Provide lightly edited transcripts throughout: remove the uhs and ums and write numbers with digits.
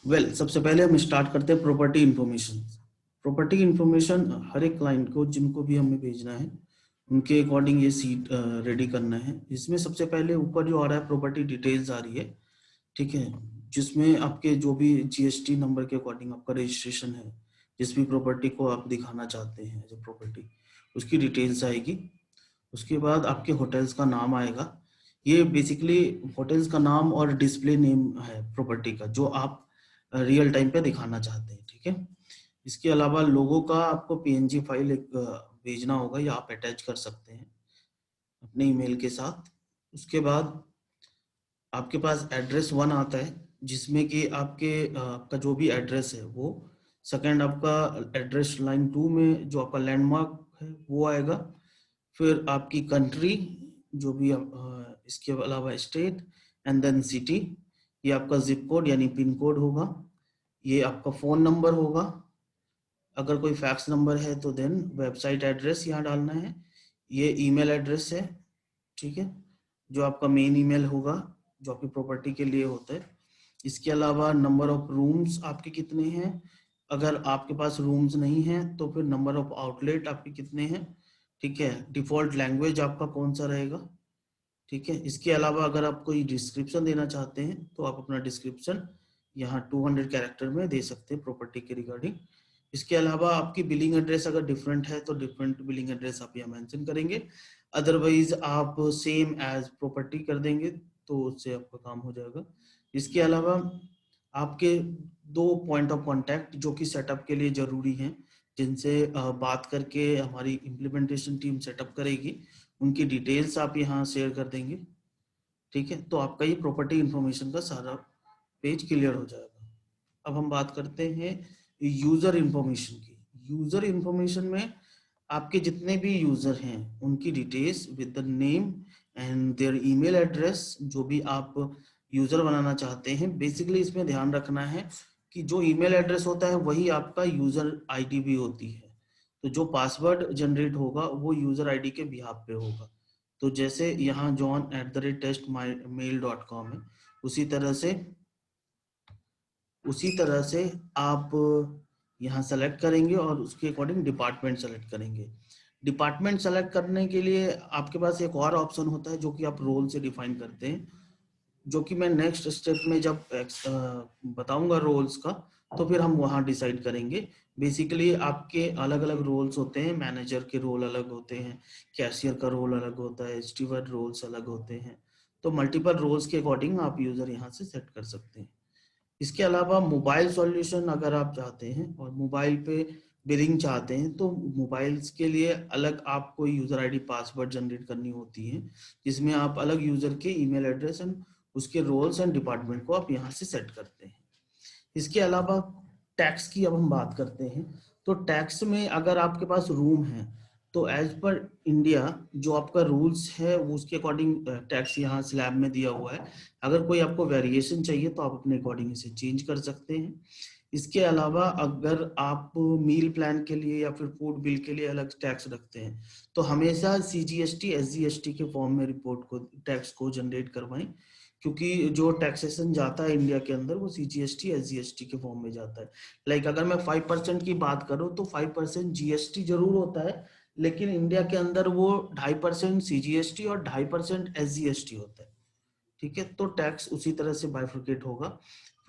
सबसे पहले हम स्टार्ट करते हैं प्रॉपर्टी इंफॉर्मेशन। प्रॉपर्टी इंफॉर्मेशन हर एक क्लाइंट को जिनको भी हमें भेजना है उनके अकॉर्डिंग ये सीट रेडी करना है। इसमें सबसे पहले ऊपर जो आ रहा है प्रॉपर्टी डिटेल्स आ रही है, ठीक है, जिसमें आपके जो भी जीएसटी नंबर के अकॉर्डिंग आपका रजिस्ट्रेशन है, जिस भी प्रॉपर्टी को आप दिखाना चाहते हैं जो प्रॉपर्टी, उसकी डिटेल्स आएगी। उसके बाद आपके होटल्स का नाम आएगा। ये बेसिकली होटल्स का नाम और डिस्प्ले नेम है प्रॉपर्टी का जो आप रियल टाइम पे दिखाना चाहते हैं, ठीक है। इसके अलावा लोगों का आपको पीएनजी फाइल एक भेजना होगा या आप अटैच कर सकते हैं अपने ईमेल के साथ। उसके बाद आपके पास एड्रेस 1 आता है जिसमें कि आपका जो भी एड्रेस है वो, सेकंड आपका एड्रेस लाइन 2 में जो आपका लैंडमार्क है वो आएगा। फिर आपकी कंट्री जो भी इसके अलावा स्टेट एंड देन सिटी, ये आपका जिप कोड यानी पिन कोड होगा। ये आपका फ़ोन नंबर होगा, अगर कोई फैक्स नंबर है तो देन वेबसाइट एड्रेस यहाँ डालना है। ये ईमेल एड्रेस है, ठीक है, जो आपका मेन ईमेल होगा जो आपकी प्रॉपर्टी के लिए होता है। इसके अलावा नंबर ऑफ रूम्स आपके कितने हैं, अगर आपके पास रूम्स नहीं हैं तो फिर नंबर ऑफ आउटलेट आपके कितने हैं, ठीक है। डिफॉल्ट लैंग्वेज आपका कौन सा रहेगा, ठीक है। इसके अलावा अगर आप कोई डिस्क्रिप्शन देना चाहते हैं तो आप अपना डिस्क्रिप्शन यहाँ 200 कैरेक्टर में दे सकते हैं प्रॉपर्टी के रिगार्डिंग। इसके अलावा आपकी बिलिंग एड्रेस अगर डिफरेंट है तो डिफरेंट बिलिंग एड्रेस आप यहाँ मेंशन करेंगे, अदरवाइज आप सेम एज प्रॉपर्टी कर देंगे तो उससे आपका काम हो जाएगा। इसके अलावा आपके 2 पॉइंट ऑफ कांटेक्ट जो कि सेटअप के लिए जरूरी हैं, जिनसे बात करके हमारी इम्प्लीमेंटेशन टीम सेटअप करेगी, उनकी डिटेल्स आप यहाँ शेयर कर देंगे, ठीक है। तो आपका ये प्रॉपर्टी इंफॉर्मेशन का सारा पेज क्लियर हो जाएगा। अब हम बात करते हैं यूजर इंफॉर्मेशन की। यूजर इंफॉर्मेशन में आपके जितने भी यूजर हैं उनकी details with the name and there email address, जो भी आप यूजर बनाना चाहते हैं। बेसिकली इसमें ध्यान रखना है कि जो ईमेल एड्रेस होता है वही आपका यूजर आईडी भी होती है, तो जो पासवर्ड जनरेट होगा वो यूजर आईडी के बिहाफ पे होगा। तो जैसे यहाँ john@testmail.com है, उसी तरह से आप यहाँ सेलेक्ट करेंगे और उसके अकॉर्डिंग डिपार्टमेंट सेलेक्ट करेंगे। डिपार्टमेंट सेलेक्ट करने के लिए आपके पास एक और ऑप्शन होता है जो कि आप रोल से डिफाइन करते हैं, जो कि मैं नेक्स्ट स्टेप में जब बताऊंगा रोल्स का तो फिर हम वहाँ डिसाइड करेंगे। बेसिकली आपके अलग अलग रोल्स होते हैं, मैनेजर के रोल अलग होते हैं, कैशियर का रोल अलग होता है, स्टीवर्ड रोल्स अलग होते हैं। तो मल्टीपल रोल्स के अकॉर्डिंग आप यूजर यहाँ से सेट कर सकते हैं। इसके अलावा मोबाइल सॉल्यूशन अगर आप चाहते हैं और मोबाइल पे बिलिंग चाहते हैं तो मोबाइल्स के लिए अलग आपको यूजर आईडी पासवर्ड जनरेट करनी होती है, जिसमें आप अलग यूजर के ईमेल एड्रेस एंड उसके रोल्स एंड डिपार्टमेंट को आप यहाँ से सेट करते हैं। इसके अलावा टैक्स की अब हम बात करते हैं। तो टैक्स में अगर आपके पास रूम है तो एज पर इंडिया जो आपका रूल्स है वो उसके अकॉर्डिंग टैक्स यहाँ स्लैब में दिया हुआ है। अगर कोई आपको वेरिएशन चाहिए तो आप अपने अकॉर्डिंग इसे चेंज कर सकते हैं। इसके अलावा अगर आप मील प्लान के लिए या फिर फूड बिल के लिए अलग टैक्स रखते हैं तो हमेशा सीजीएसटी एसजीएसटी के फॉर्म में रिपोर्ट को टैक्स को जनरेट करवाएं, क्योंकि जो टैक्सेशन जाता है इंडिया के अंदर वो सीजीएसटी एसजीएसटी के फॉर्म में जाता है। लाइक अगर मैं 5% की बात करूं तो 5% जीएसटी जरूर होता है, लेकिन इंडिया के अंदर वो 2.5% सीजीएसटी और 2.5% एसजीएसटी होता है, ठीक है। तो टैक्स उसी तरह से बाइफर्केट होगा।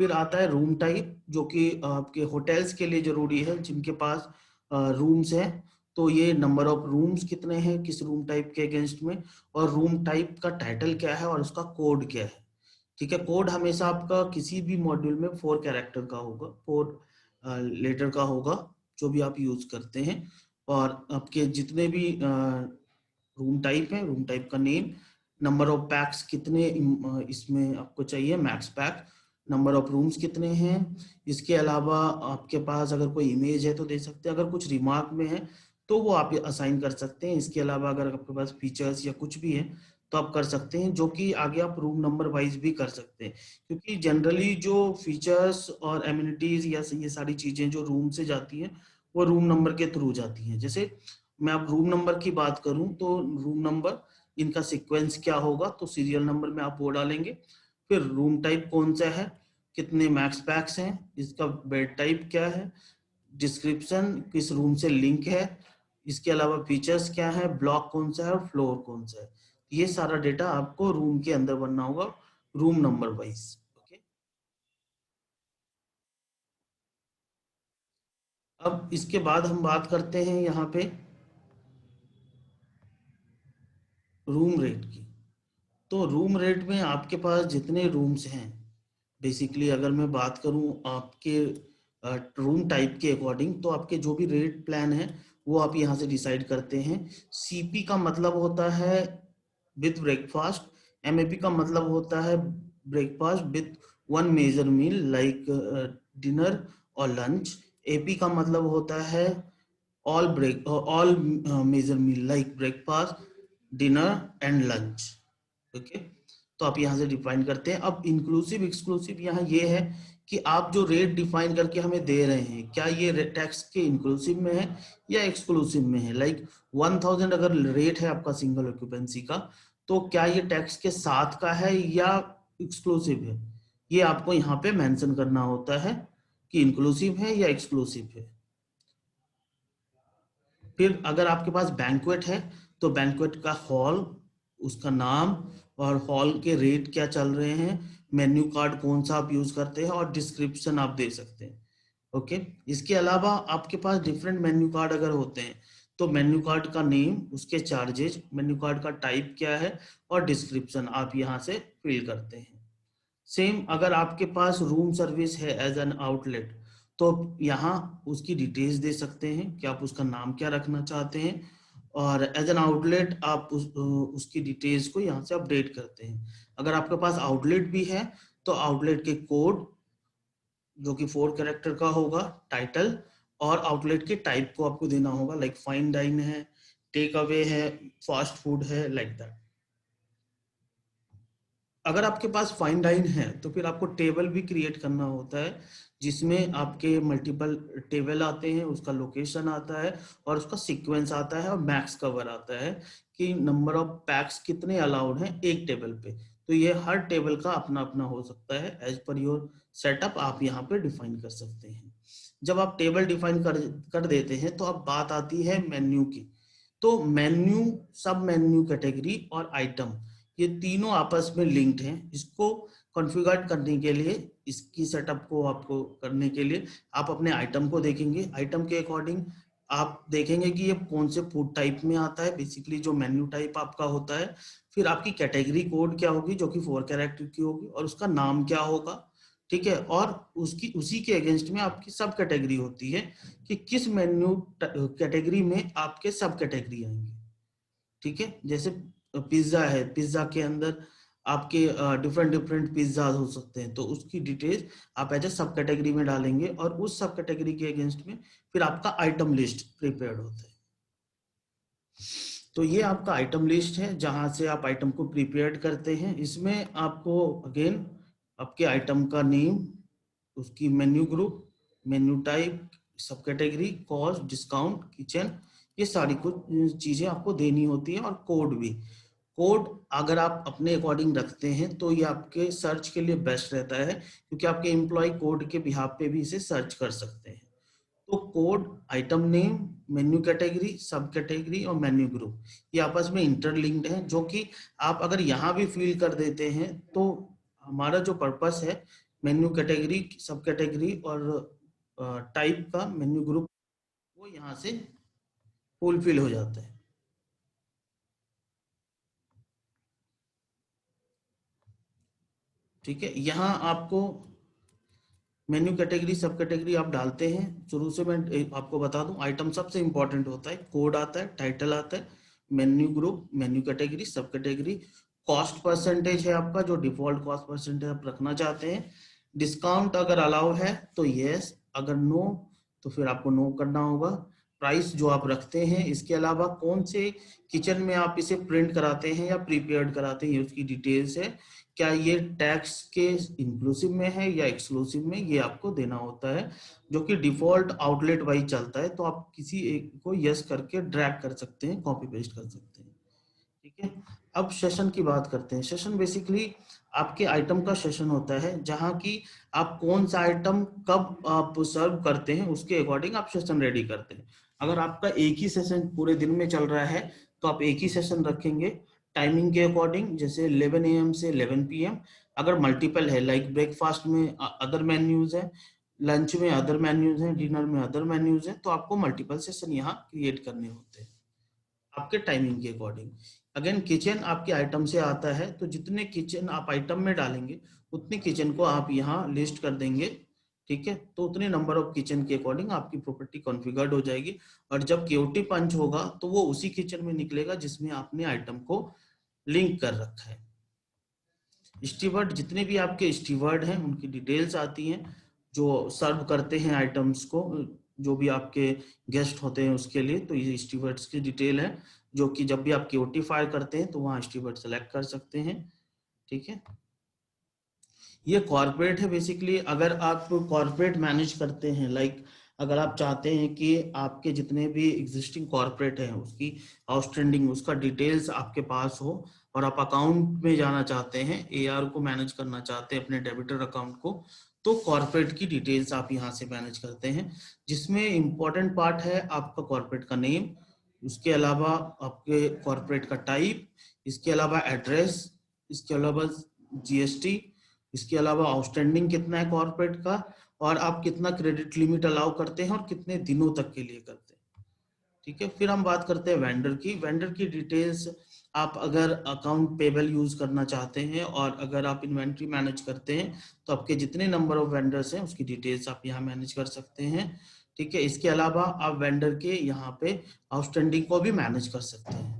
फिर आता है रूम टाइप, जो कि आपके होटल्स के लिए जरूरी है जिनके पास रूम्स हैं। तो ये नंबर ऑफ रूम्स कितने हैं किस रूम टाइप के अगेंस्ट में, और रूम टाइप का टाइटल क्या है और उसका कोड क्या है, ठीक है। कोड हमेशा आपका किसी भी मॉड्यूल में 4 कैरेक्टर का होगा, 4 लेटर का होगा जो भी आप यूज करते हैं। और आपके जितने भी रूम टाइप है, रूम टाइप का नेम, नंबर ऑफ पैक्स कितने इसमें आपको चाहिए, max pack, number of rooms कितने हैं। इसके अलावा आपके पास अगर कोई इमेज है तो दे सकते हैं, अगर कुछ रिमार्क में है तो वो आप असाइन कर सकते हैं। इसके अलावा अगर आपके पास फीचर्स या कुछ भी है तो आप कर सकते हैं, जो कि आगे आप रूम नंबर वाइज भी कर सकते हैं, क्योंकि जनरली जो फीचर्स और एमिनिटीज या ये सारी चीजें जो रूम से जाती हैं वो रूम नंबर के थ्रू जाती हैं। जैसे मैं अब रूम नंबर की बात करूं तो रूम नंबर इनका सीक्वेंस क्या होगा, तो सीरियल नंबर में आप वो डालेंगे। फिर रूम टाइप कौन सा है, कितने मैक्स पैक्स हैं, इसका बेड टाइप क्या है, डिस्क्रिप्शन किस रूम से लिंक है, इसके अलावा फीचर्स क्या है, ब्लॉक कौन सा है और फ्लोर कौन सा है। ये सारा डेटा आपको रूम के अंदर बनना होगा, रूम नंबर वाइज। ओके, अब इसके बाद हम बात करते हैं यहाँ पे रूम रेट की। तो रूम रेट में आपके पास जितने रूम्स हैं, बेसिकली अगर मैं बात करूं आपके रूम टाइप के अकॉर्डिंग, तो आपके जो भी रेट प्लान है वो आप यहाँ से डिसाइड करते हैं। सीपी का मतलब होता है विथ ब्रेकफास्ट, एमएपी का मतलब होता है breakfast with one major meal like dinner और लंच, एपी का मतलब होता है all major meal like breakfast, dinner and lunch. Okay, तो आप यहाँ से डिफाइन करते हैं। अब इंक्लूसिव एक्सक्लूसिव यहाँ ये है कि आप जो रेट डिफाइन करके हमें दे रहे हैं, क्या ये टैक्स के इंक्लूसिव में है या एक्सक्लूसिव में है। लाइक 1000 अगर रेट है आपका सिंगल ऑक्यूपेंसी का, तो क्या ये टैक्स के साथ का है या एक्सक्लूसिव है, ये आपको यहाँ पे मेंशन करना होता है कि इंक्लूसिव है या एक्सक्लूसिव है। फिर अगर आपके पास बैंक्वेट है, तो बैंक्वेट का हॉल, उसका नाम और हॉल के रेट क्या चल रहे हैं, मेन्यू कार्ड कौन सा आप यूज करते हैं और डिस्क्रिप्शन आप दे सकते हैं। ओके, इसके अलावा आपके पास डिफरेंट मेन्यू कार्ड अगर होते हैं, तो मेन्यू कार्ड का नेम, उसके चार्जेज, मेन्यू कार्ड का टाइप क्या है और डिस्क्रिप्शन आप यहाँ से फिल करते हैं। सेम अगर आपके पास रूम सर्विस है एज एन आउटलेट, तो यहाँ उसकी डिटेल्स दे सकते हैं कि आप उसका नाम क्या रखना चाहते हैं, और एज एन आउटलेट आप उसकी डिटेल्स को यहाँ से अपडेट करते हैं। अगर आपके पास आउटलेट भी है, तो आउटलेट के कोड जो कि 4 कैरेक्टर का होगा, टाइटल, और आउटलेट के टाइप को आपको देना होगा, लाइक फाइन डाइन है, टेक अवे है, फास्ट फूड है, लाइक दैट। अगर आपके पास फाइन डाइन है, तो फिर आपको टेबल भी क्रिएट करना होता है, जिसमें आपके मल्टीपल टेबल आते हैं, उसका लोकेशन आता है और उसका सीक्वेंस आता है और मैक्स कवर आता है कि नंबर ऑफ पैक्स कितने अलाउड हैं एक टेबल पे। तो ये हर टेबल का अपना अपना हो सकता है, एज पर योर सेटअप आप यहाँ पे डिफाइन कर सकते हैं। जब आप टेबल डिफाइन कर देते हैं, तो अब बात आती है मेन्यू की। तो मेन्यू, सब मेन्यू कैटेगरी और आइटम, ये तीनों आपस में लिंक्ड हैं। इसको कॉन्फ़िगर करने के लिए, इसकी सेटअप को आपको करने के लिए आप अपने आइटम को देखेंगे। आइटम के अकॉर्डिंग आप देखेंगे कि ये कौन से फूड टाइप में आता है, बेसिकली जो मेन्यू टाइप आपका होता है। फिर आपकी कैटेगरी कोड क्या होगी, जो कि 4 कैरेक्टर की होगी, और उसका नाम क्या होगा, ठीक है। और उसकी उसी के अगेंस्ट में आपकी सब कैटेगरी होती है कि किस मेन्यू कैटेगरी में आपके सब कैटेगरी आएंगे, ठीक है। जैसे पिज्जा है, पिज्जा के अंदर आपके डिफरेंट डिफरेंट पिज्जा हो सकते हैं, तो उसकी डिटेल्स आप एज ए सब कैटेगरी में डालेंगे और उस सब कैटेगरी के अगेंस्ट में फिर आपका आइटम लिस्ट प्रिपेयर्ड होता है। तो ये आपका आइटम लिस्ट है, जहां से आप आइटम को प्रिपेयर्ड करते हैं। इसमें आपको अगेन आपके आइटम का नेम, उसकी मेन्यू ग्रुप, मेन्यू टाइप, सब कैटेगरी, कॉस्ट, डिस्काउंट, किचन, ये सारी कुछ चीजें आपको देनी होती है। और कोड भी, कोड अगर आप अपने अकॉर्डिंग रखते हैं तो ये आपके सर्च के लिए बेस्ट रहता है, क्योंकि आपके एम्प्लॉय कोड के बिहाफ पे भी इसे सर्च कर सकते हैं। तो code, item name, menu category, सब कैटेगरी और मेन्यू ग्रुप, ये आपस में इंटरलिंक्ड है, जो कि आप अगर यहाँ भी फिल कर देते हैं, तो हमारा जो पर्पस है मेन्यू कैटेगरी, सब कैटेगरी और टाइप का मेन्यू ग्रुप, वो यहाँ से फुलफिल हो जाता है। ठीक है, यहाँ आपको मेन्यू कैटेगरी, सब कैटेगरी आप डालते हैं। शुरू से मैं आपको बता दूं, आइटम सबसे इंपॉर्टेंट होता है, कोड आता है, टाइटल आता है, मेन्यू ग्रुप, मेन्यू कैटेगरी, सब कैटेगरी, कॉस्ट परसेंटेज है आपका, जो डिफॉल्ट कॉस्ट परसेंटेज आप रखना चाहते हैं। डिस्काउंट अगर अलाउ है तो यस, अगर नो तो फिर आपको नो करना होगा। प्राइस जो आप रखते हैं, इसके अलावा कौन से किचन में आप इसे प्रिंट कराते हैं या प्रीपेयर्ड कराते हैं, उसकी डिटेल्स है। क्या ये टैक्स के इंक्लूसिव में है या एक्सक्लूसिव में, ये आपको देना होता है, जो कि डिफॉल्ट आउटलेट वाइज चलता है। तो आप किसी एक को यस करके ड्रैग कर सकते हैं, कॉपी पेस्ट कर सकते हैं, ठीक है। अब सेशन की बात करते हैं। सेशन बेसिकली आपके आइटम का सेशन होता है, जहां की आप कौन सा आइटम कब आप सर्व करते हैं उसके अकॉर्डिंग आप सेशन रेडी करते हैं। अगर आपका एक ही सेशन पूरे दिन में चल रहा है तो आप एक ही सेशन रखेंगे टाइमिंग के अकॉर्डिंग, जैसे 11 AM से 11 PM। अगर मल्टीपल है, लाइक ब्रेकफास्ट में अदर मेन्यूज है, लंच में अदर मेन्यूज हैं, डिनर में अदर मेन्यूज हैं, तो आपको मल्टीपल सेशन यहाँ क्रिएट करने होते हैं आपके टाइमिंग के अकॉर्डिंग। अगेन किचन आपके आइटम से आता है, तो जितने किचन आप आइटम में डालेंगे उतने किचन को आप यहाँ लिस्ट कर देंगे, ठीक है। तो उतने नंबर ऑफ किचन के अकॉर्डिंग आपकी प्रॉपर्टी कॉन्फ़िगर्ड हो जाएगी, और जब केओटी पंच होगा तो वो उसी किचन में निकलेगा जिसमें आपने आइटम को लिंक कर रखा है। स्टीवर्ड, जितने भी आपके स्टीवर्ड हैं उनकी डिटेल्स आती हैं, जो सर्व करते हैं आइटम्स को, जो भी आपके गेस्ट होते हैं उसके लिए। तो ये स्टीवर्ड्स की डिटेल है, जो कि जब भी आप केओटी फायर करते हैं तो वहाँ स्टीवर्ड सेलेक्ट कर सकते हैं, ठीक है। ये कॉर्पोरेट है बेसिकली। अगर आप कॉर्पोरेट मैनेज करते हैं, लाइक अगर आप चाहते हैं कि आपके जितने भी एग्जिस्टिंग कॉर्पोरेट हैं उसकी आउटस्टैंडिंग, उसका डिटेल्स आपके पास हो, और आप अकाउंट में जाना चाहते हैं, एआर को मैनेज करना चाहते हैं अपने डेबिटर अकाउंट को, तो कॉर्पोरेट की डिटेल्स आप यहाँ से मैनेज करते हैं, जिसमें इंपॉर्टेंट पार्ट है आपका कॉर्पोरेट का नेम, उसके अलावा आपके कॉर्पोरेट का टाइप, इसके अलावा एड्रेस, इसके अलावा जीएसटी, इसके अलावा आउटस्टैंडिंग कितना है कॉर्पोरेट का, और आप कितना क्रेडिट लिमिट अलाउ करते हैं और कितने दिनों तक के लिए करते हैं, ठीक है। फिर हम बात करते हैं वेंडर की। वेंडर की डिटेल्स, आप अगर अकाउंट पेबल यूज करना चाहते हैं और अगर आप इन्वेंट्री मैनेज करते हैं तो आपके जितने नंबर ऑफ वेंडर्स हैं उसकी डिटेल्स आप यहाँ मैनेज कर सकते हैं, ठीक है। इसके अलावा आप वेंडर के यहाँ पे आउटस्टैंडिंग को भी मैनेज कर सकते हैं।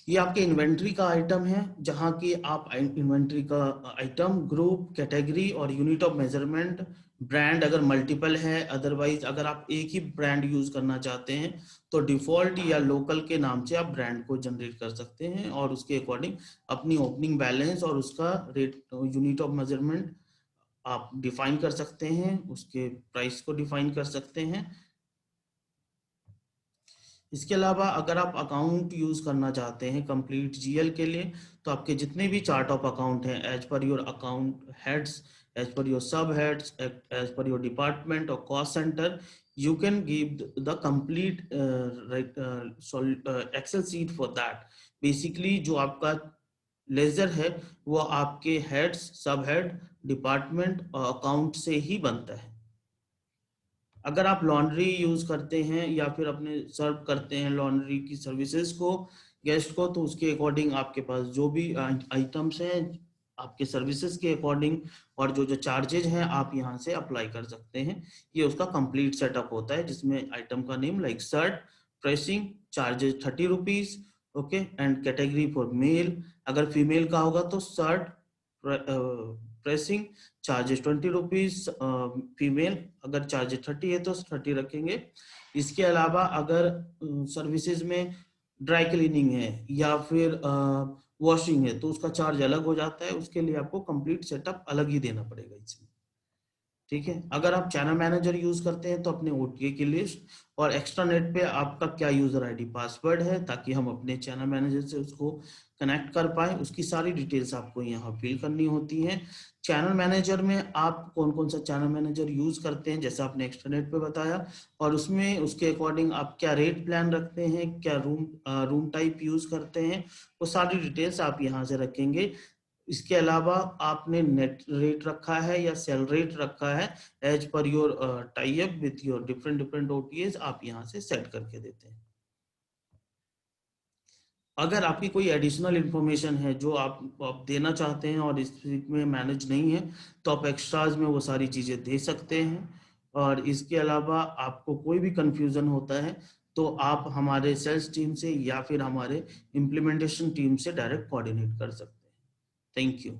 ये आपके इन्वेंट्री का आइटम है, जहां की आप इन्वेंट्री का आइटम, ग्रुप, कैटेगरी और यूनिट ऑफ मेजरमेंट, ब्रांड अगर मल्टीपल है, अदरवाइज अगर आप एक ही ब्रांड यूज करना चाहते हैं तो डिफॉल्ट या लोकल के नाम से आप ब्रांड को जनरेट कर सकते हैं, और उसके अकॉर्डिंग अपनी ओपनिंग बैलेंस और उसका रेट, यूनिट ऑफ मेजरमेंट आप डिफाइन कर सकते हैं, उसके प्राइस को डिफाइन कर सकते हैं। इसके अलावा अगर आप अकाउंट यूज करना चाहते हैं कंप्लीट जीएल के लिए, तो आपके जितने भी चार्ट ऑफ अकाउंट हैं, as per your account heads, as per your sub heads, as per your department और cost centre, you can give the complete excel sheet for that। Basically जो आपका लेजर है वो आपके हेड्स, सब head, department और account से ही बनता है। अगर आप लॉन्ड्री यूज करते हैं या फिर अपने सर्व करते हैं लॉन्ड्री की सर्विसेज को गेस्ट को, तो उसके अकॉर्डिंग आपके पास जो भी आइटम्स हैं आपके सर्विसेज के अकॉर्डिंग और जो जो चार्जेज हैं आप यहाँ से अप्लाई कर सकते हैं। ये उसका कंप्लीट सेटअप होता है, जिसमें आइटम का name like shirt, pressing, charges 30 rupees, okay, and category for male, अगर फीमेल का होगा तो shirt, pressing, charges 20 rupees, female अगर चार्जेस 30 है तो 30 रखेंगे। इसके अलावा अगर सर्विसेज में ड्राई क्लीनिंग है या फिर वॉशिंग है तो उसका चार्ज अलग हो जाता है, उसके लिए आपको कंप्लीट सेटअप अलग ही देना पड़ेगा इसमें, ठीक है। अगर आप चैनल मैनेजर यूज करते हैं तो अपने ओटीए की लिस्ट और एक्स्ट्रा नेट पे आपका क्या यूजर आईडी पासवर्ड है, ताकि हम अपने चैनल मैनेजर से उसको कनेक्ट कर पाए, उसकी सारी डिटेल्स आपको यहाँ फिल करनी होती हैं। चैनल मैनेजर में आप कौन कौन सा चैनल मैनेजर यूज करते हैं जैसा आपने एक्स्ट्रा नेट पे बताया, और उसमें उसके अकॉर्डिंग आप क्या रेट प्लान रखते हैं, क्या रूम टाइप यूज करते हैं, वो सारी डिटेल्स आप यहाँ से रखेंगे। इसके अलावा आपने नेट रेट रखा है या सेल रेट रखा है, as per your tie up with your different different OTS आप यहाँ से सेट करके देते हैं। अगर आपकी कोई एडिशनल इंफॉर्मेशन है जो आप देना चाहते हैं और इस में मैनेज नहीं है, तो आप एक्स्ट्राज में वो सारी चीजें दे सकते हैं। और इसके अलावा आपको कोई भी कंफ्यूजन होता है तो आप हमारे सेल्स टीम से या फिर हमारे इम्प्लीमेंटेशन टीम से डायरेक्ट कोऑर्डिनेट कर सकते हैं। Thank you.